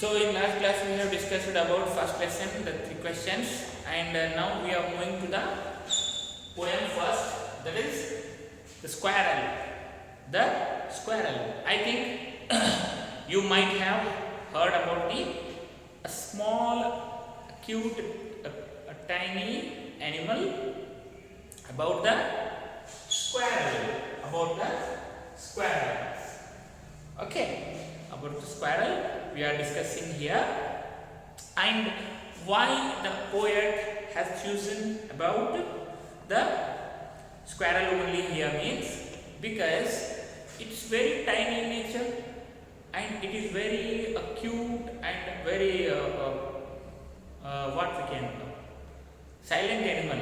So in last class we have discussed about first lesson, the 3 questions, and now we are moving to the poem first, that is the squirrel. The squirrel. I think you might have heard about a small, cute, a tiny animal about the squirrel. About the squirrel. Okay, about the squirrel we are discussing here, and why the poet has chosen about the squirrel only here means because it's very tiny in nature and it is very cute and very what we can silent animal,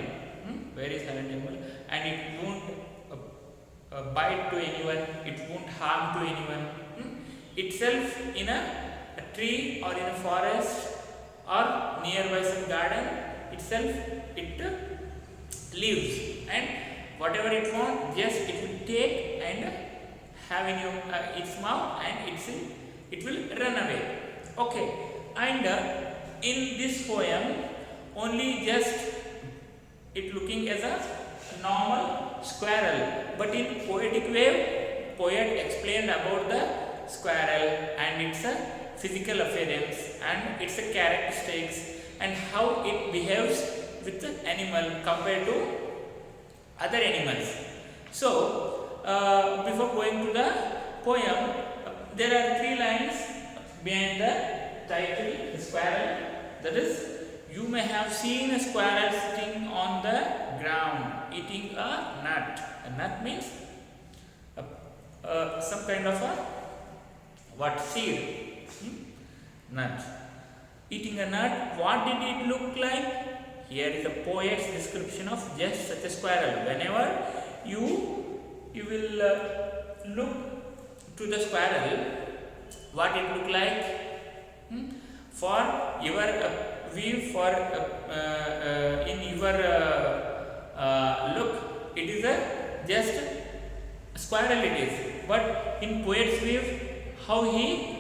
very silent animal, and it won't bite to anyone, it won't harm to anyone. Itself in a tree or in a forest or nearby some garden, itself it lives, and whatever it wants, just it will take and have in your, its mouth, and it will run away. Okay, and in this poem only just it looking as a normal squirrel, but in poetic way poet explained about the squirrel and its physical appearance and its characteristics and how it behaves with the animal compared to other animals. So before going to the poem, there are 3 lines behind the title, the squirrel. That is, you may have seen a squirrel sitting on the ground eating a nut. A nut means some kind of a seed. Nut. Eating a nut. What did it look like? Here is the poet's description of just such a squirrel. Whenever you will look to the squirrel, what it look like? For your view, for in your look, it is just a squirrel it is. But in poet's view, how he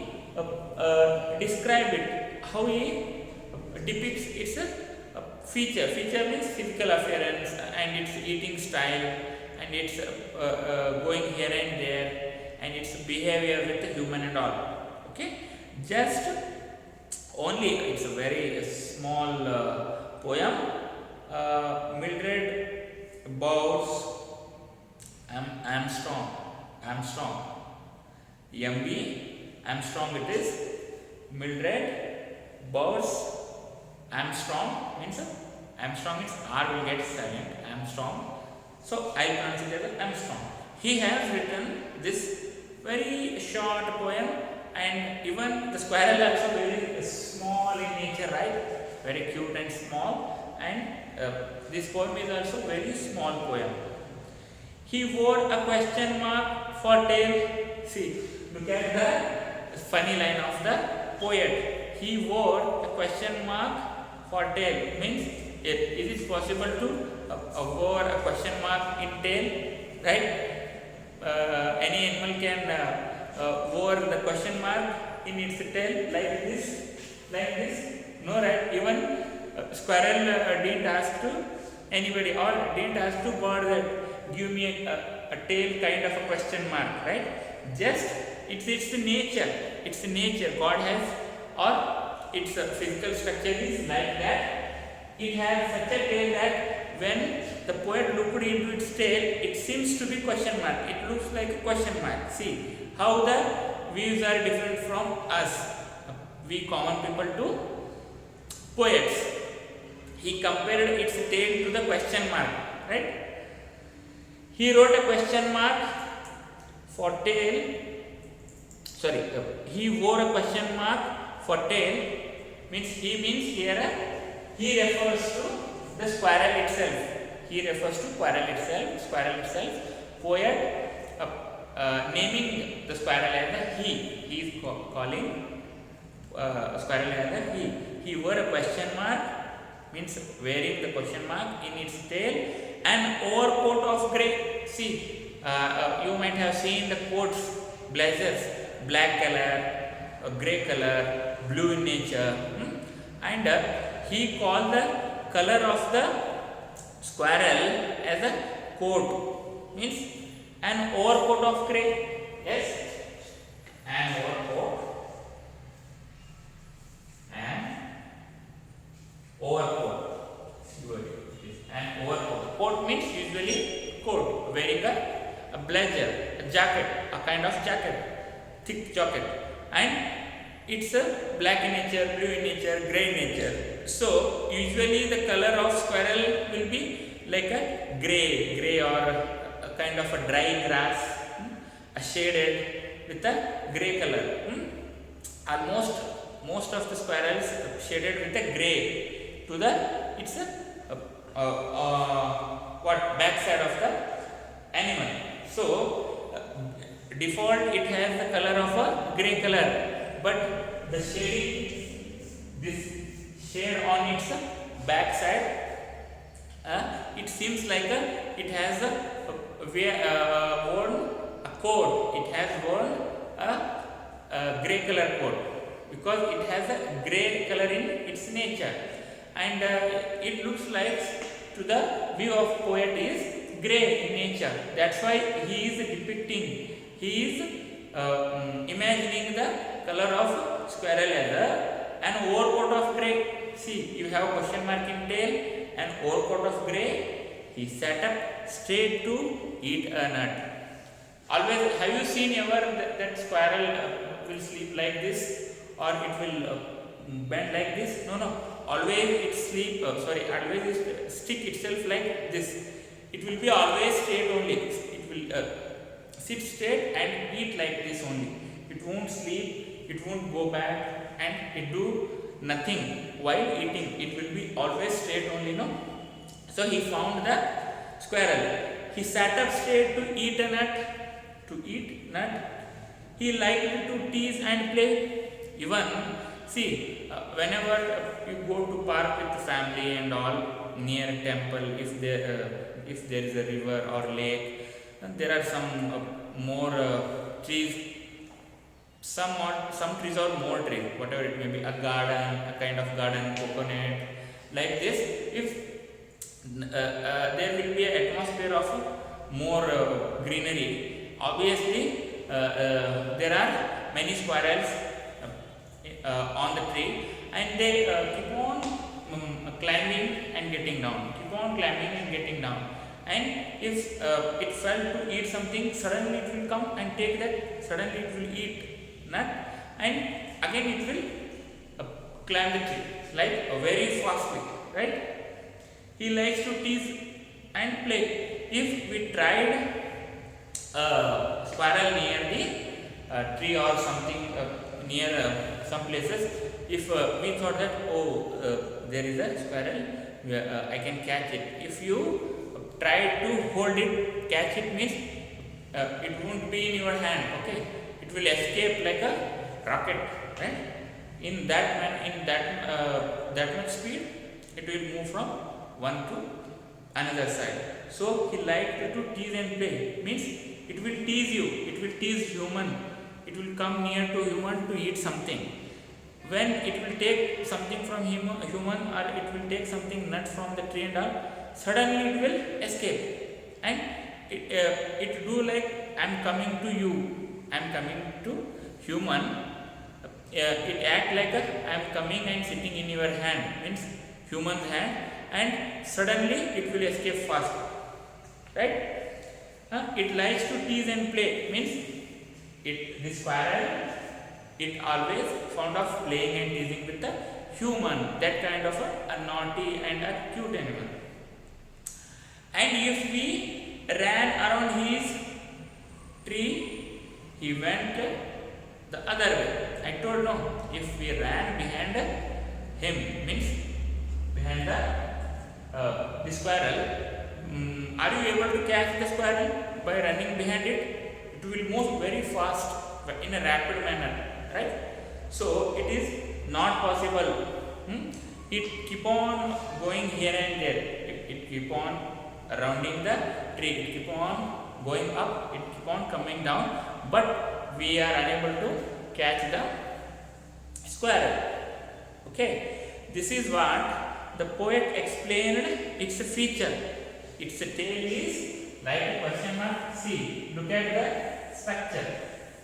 describe it, how he depicts its feature. Feature means physical appearance and its eating style and its going here and there and its behavior with the human and all. Okay, just only it's a very small poem. Mildred Bowers Armstrong. MB Armstrong it is. Mildred Bowers Armstrong means Armstrong means R will get silent. Armstrong. So I will consider Armstrong. He has written this very short poem, and even the squirrel also very small in nature, right? Very cute and small, and this poem is also very small poem. He wore a question mark for tail. See, look at the funny line of the poet. He wore a question mark for tail. Means, is it possible to wear a question mark in tail? Right? Any animal can wear the question mark in its tail like this. No, right? Even squirrel didn't ask to anybody or didn't ask to bird that give me a tail kind of a question mark, right? Just it's nature. It's nature. God has, or its physical structure is like that. It has such a tail that when the poet looked into its tail, it seems to be question mark. It looks like a question mark. See how the views are different from us, we common people, to poets. He compared its tail to the question mark, right? He wrote a question mark for tail. Sorry, he wore a question mark for tail. Means here he refers to the squirrel itself. He refers to squirrel itself. Poet naming the squirrel as a he. He is calling squirrel as a he. He wore a question mark, means wearing the question mark in its tail, an overcoat of grey. See, you might have seen the coats, blazers, black color, grey color, blue in nature, and he called the color of the squirrel as a coat, means an overcoat of grey. Yes, an overcoat, an overcoat. An overcoat. Coat means usually coat, wearing a blazer, a jacket, a kind of jacket, thick jacket, and it's a black in nature, blue in nature, grey in nature. So usually the color of squirrel will be like a grey or a kind of a dry grass, a shaded with a grey color. Almost most of the squirrels shaded with a grey to the it's a what backside of the animal. So default it has the color of a grey color, but the shading, this shade on its backside, it seems like it has worn a coat. It has worn a grey color coat because it has a grey color in its nature, and it looks like to the view of poet is grey in nature. That's why he is depicting, he is imagining the color of squirrel as an overcoat of grey. See, you have question mark in tail, an overcoat of grey. He sat up straight to eat a nut. Always, have you seen ever that squirrel will sleep like this, or it will bend like this? No. Always it sleep. Always it stick itself like this. It will be always straight only. It will sit straight and eat like this only. It won't sleep. It won't go back and it do nothing while eating. It will be always straight only. No. So he found the squirrel. He sat up straight to eat a nut. He liked to tease and play. Even see, whenever you go to park with family and all near a temple, if there is a river or lake, there are some more trees. Some trees or more trees, whatever it may be, a garden, a kind of garden, coconut, like this. If there will be an atmosphere of more greenery, obviously there are many squirrels on the tree, and they keep on climbing and getting down, and if it fell to eat something, suddenly it will come and take that, suddenly it will eat nut, and again it will climb the tree like very fastly, right? He likes to tease and play. If we tried squirrel near the tree or something near some places, if we thought that there is a squirrel, I can catch it. If you try to hold it, catch it means it won't be in your hand. Okay, it will escape like a rocket, right? In that much speed, it will move from one to another side. So he liked to tease and play, means it will tease you, it will tease human, it will come near to human to eat something. When it will take something from human, or it will take something nut from the tree and all, suddenly it will escape, and it do like I am coming to you, I am coming to human. It act like I am coming and sitting in your hand, means human's hand, and suddenly it will escape fast, right? It likes to tease and play, means the squirrel, it always fond of playing and teasing with the human, that kind of a naughty and a cute animal. And if we ran around his tree, he went the other way. I told no, if we ran behind him, means behind the squirrel, are you able to catch the squirrel by running behind it? It will move very fast in a rapid manner, right? So it is not possible. It keep on going here and there. It keep on rounding the tree. It keep on going up. It keep on coming down. But we are unable to catch the squirrel. Okay, this is what the poet explained its feature. Its tail is like a question mark. See, look at the structure.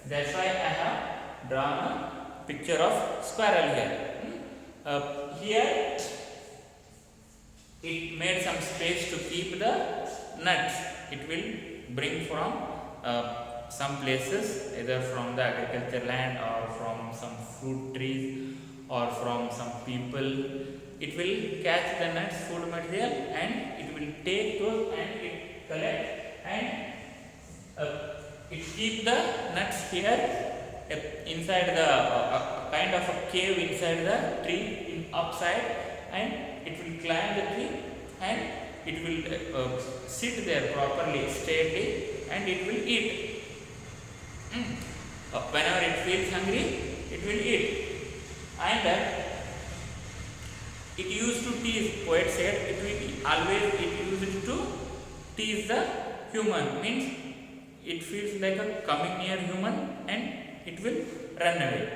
That's why I have drawn a picture of squirrel here. Here it made some space to keep the nuts. It will bring from some places, either from the agriculture land or from some fruit trees or from some people. It will catch the nuts, food material, and it will take those and it collect and it keep the nuts here inside the kind of a cave inside the tree in upside, and it will climb the tree and it will sit there properly, steadily, and it will eat. Whenever it feels hungry, it will eat. And it used to tease. Poet said it used to tease the human. Means it feels like a coming near human and it will run away.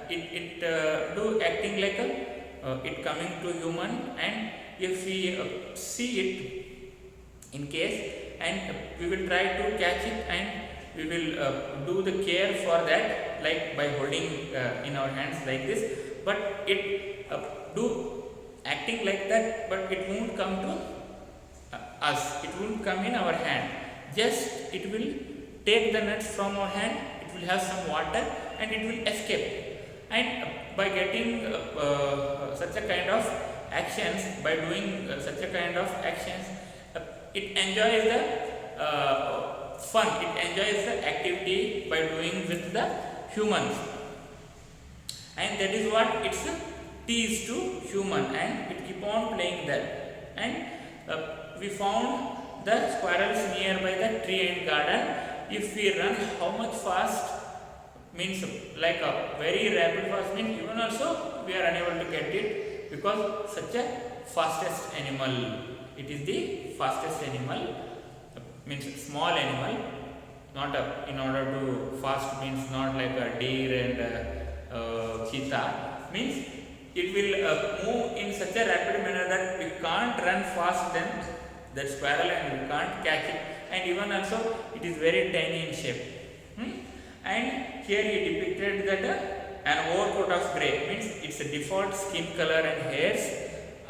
It do acting like it coming to human, and if we see it in case, and we will try to catch it, and we will do the care for that, like by holding in our hands like this. But it do acting like that, but it won't come to us. It won't come in our hand. Just it will take the nuts from our hand. It will have some water and it will escape. And by getting such a kind of actions, by doing such a kind of actions, it enjoys the fun, it enjoys the activity by doing with the humans, and that is what it's a tease to human, and it keep on playing that. And we found the squirrels nearby the tree and garden. If we run how much fast, means like a very rapid fast, means even also we are unable to get it, because such a fastest animal. It is the fastest animal, means small animal, not in order to fast means not like a deer and cheetah, means it will move in such a rapid manner that we can't run fast than that squirrel and we can't catch it, and even also it is very tiny in shape. And here he depicted that an overcoat of grey, means its a default skin color and hairs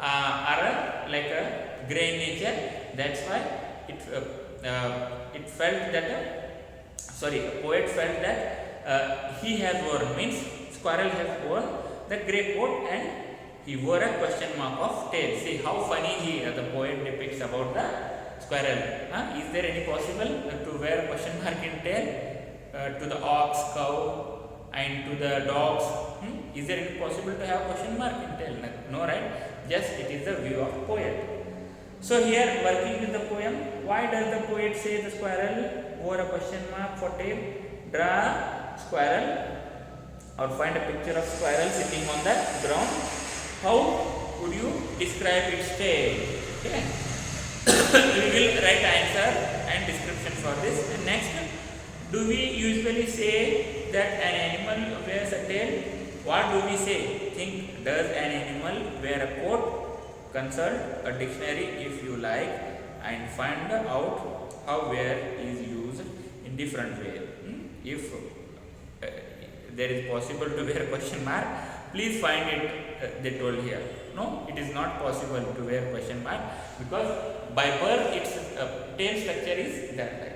are like a grey nature. That's why it felt that poet felt that he has worn, means squirrel has worn the grey coat and he wore a question mark of tail. See how funny the poet depicts about the squirrel. Is there any possible to wear a question mark in tail to the ox, cow, and to the dogs? Is there any possible to have question mark in tail? No, right? Just it is the view of poet. So here, working with the poem, why does the poet say the squirrel wore a question mark for tail? Draw squirrel or find a picture of squirrel sitting on the ground. How would you describe its tail? Okay. We will write answer and description for this. And next, do we usually say that an animal wears a tail? What do we say? Think, does an animal wear a coat? Consult a dictionary if you like and find out how wear is used in different way. If there is possible to wear question mark, please find it, they told here. No, it is not possible to wear question mark, because by birth its tail structure is that way.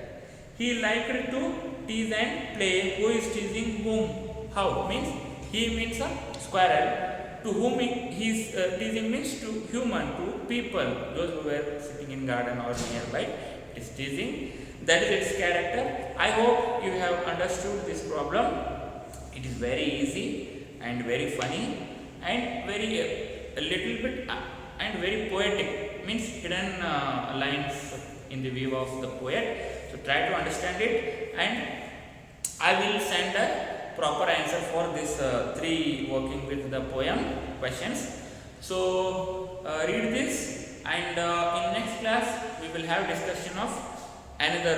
He liked to tease and play. Who is teasing whom? How? Means he means a squirrel. To whom he is teasing means to human, to people, those who were sitting in garden or nearby. It is teasing. That is its character. I hope you have understood this problem. It is very easy and very funny and very a little bit and very poetic. Means hidden lines in the view of the poet. So try to understand it, and I will send a proper answer for this 3 working with the poem questions. So read this, and in next class we will have discussion of another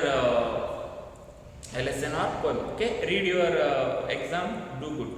lesson or poem. Okay, read your exam, do good.